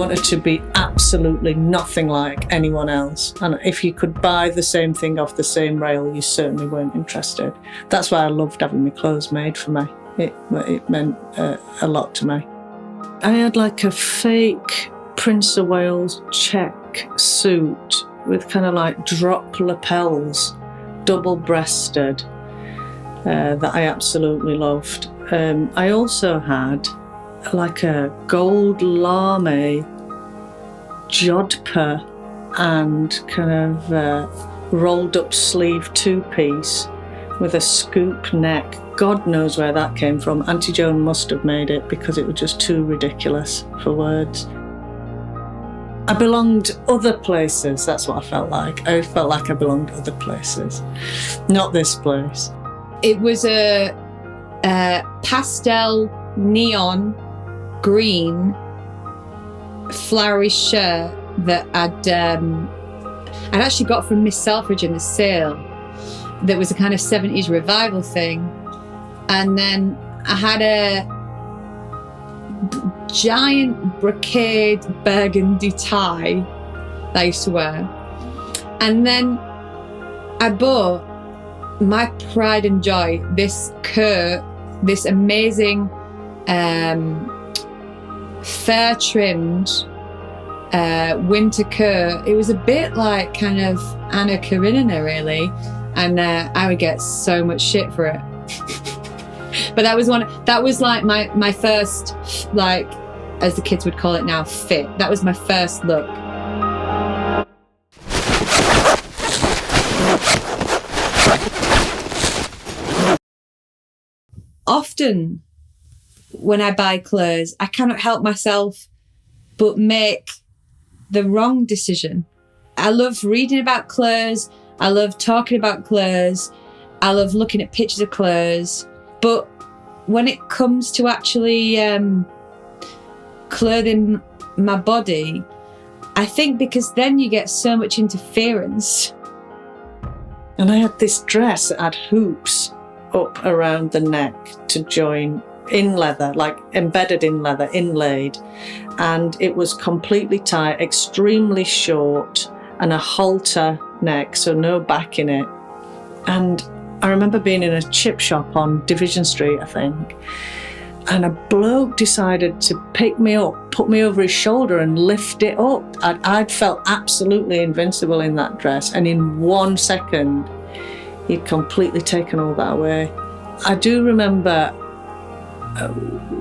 wanted to be absolutely nothing like anyone else. And if you could buy the same thing off the same rail, you certainly weren't interested. That's why I loved having my clothes made for me. It meant a lot to me. I had like a fake Prince of Wales check suit with kind of like drop lapels, double-breasted, that I absolutely loved. I also had like a gold lame jodhpur and kind of rolled up sleeve two-piece with a scoop neck. God knows where that came from. Auntie Joan must have made it because it was just too ridiculous for words. I belonged other places, that's what I felt like. I felt like I belonged other places, not this place. It was a pastel neon green flowery shirt that I'd actually got from Miss Selfridge in the sale. That was a kind of 70s revival thing. And then I had a giant brocade burgundy tie that I used to wear. And then I bought my pride and joy, this Kurt, this amazing fair trimmed winter Kurt. It was a bit like kind of Anna Karenina really, and I would get so much shit for it. But that was like my first, like, as the kids would call it now, fit. That was my first look. Often when I buy clothes, I cannot help myself but make the wrong decision. I love reading about clothes. I love talking about clothes. I love looking at pictures of clothes. But when it comes to actually clothing my body, I think because then you get so much interference. And I had this dress that had hoops up around the neck to join in leather, like embedded in leather, inlaid. And it was completely tight, extremely short, and a halter neck, so no back in it. And I remember being in a chip shop on Division Street, I think, and a bloke decided to pick me up, put me over his shoulder and lift it up. I'd felt absolutely invincible in that dress, and in 1 second, he'd completely taken all that away. I do remember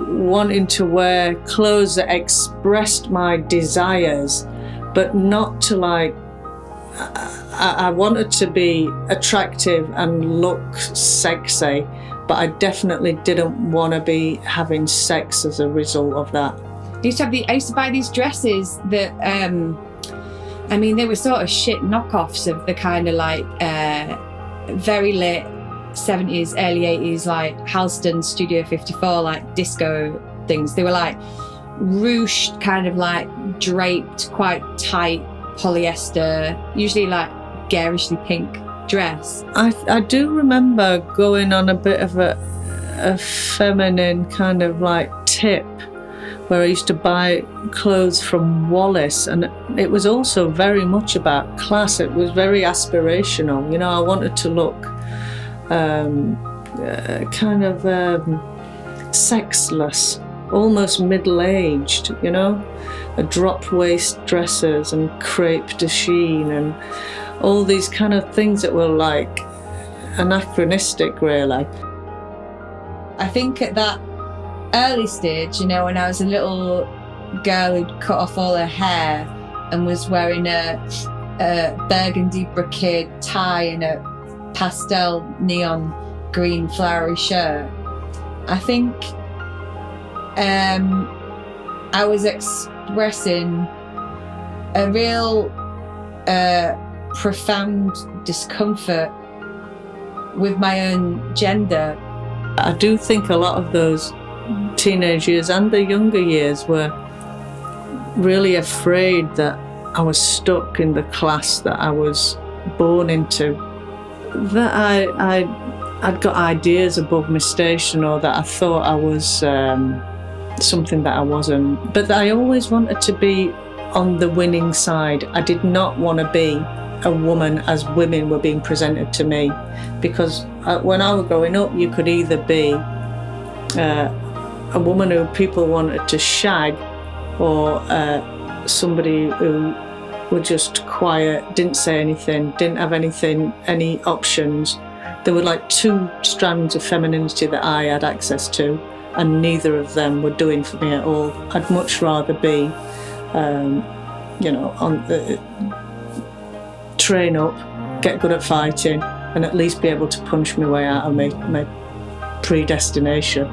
wanting to wear clothes that expressed my desires, but not to like, I wanted to be attractive and look sexy, but I definitely didn't want to be having sex as a result of that. I used to buy these dresses that, they were sort of shit knockoffs of the kind of like very late 70s, early 80s, like Halston Studio 54, like disco things. They were like ruched, kind of like draped, quite tight polyester, usually like garishly pink dress. I do remember going on a bit of a feminine kind of like tip where I used to buy clothes from Wallace, and it was also very much about class. It was very aspirational. You know, I wanted to look kind of sexless, almost middle-aged, you know, a drop waist dresses and crepe de chine and all these kind of things that were like anachronistic, really. I think at that early stage, you know, when I was a little girl who'd cut off all her hair and was wearing a burgundy brocade tie and a pastel neon green flowery shirt, I think I was expressing a real profound discomfort with my own gender. I do think a lot of those teenage years and the younger years were really afraid that I was stuck in the class that I was born into, that I'd got ideas above my station, or that I thought I was something that I wasn't. But I always wanted to be on the winning side. I did not want to be a woman as women were being presented to me, because when I was growing up, you could either be a woman who people wanted to shag, or somebody who were just quiet, didn't say anything, didn't have any options. There were like two strands of femininity that I had access to, and neither of them were doing for me at all. I'd much rather be, train up, get good at fighting, and at least be able to punch my way out of my predestination.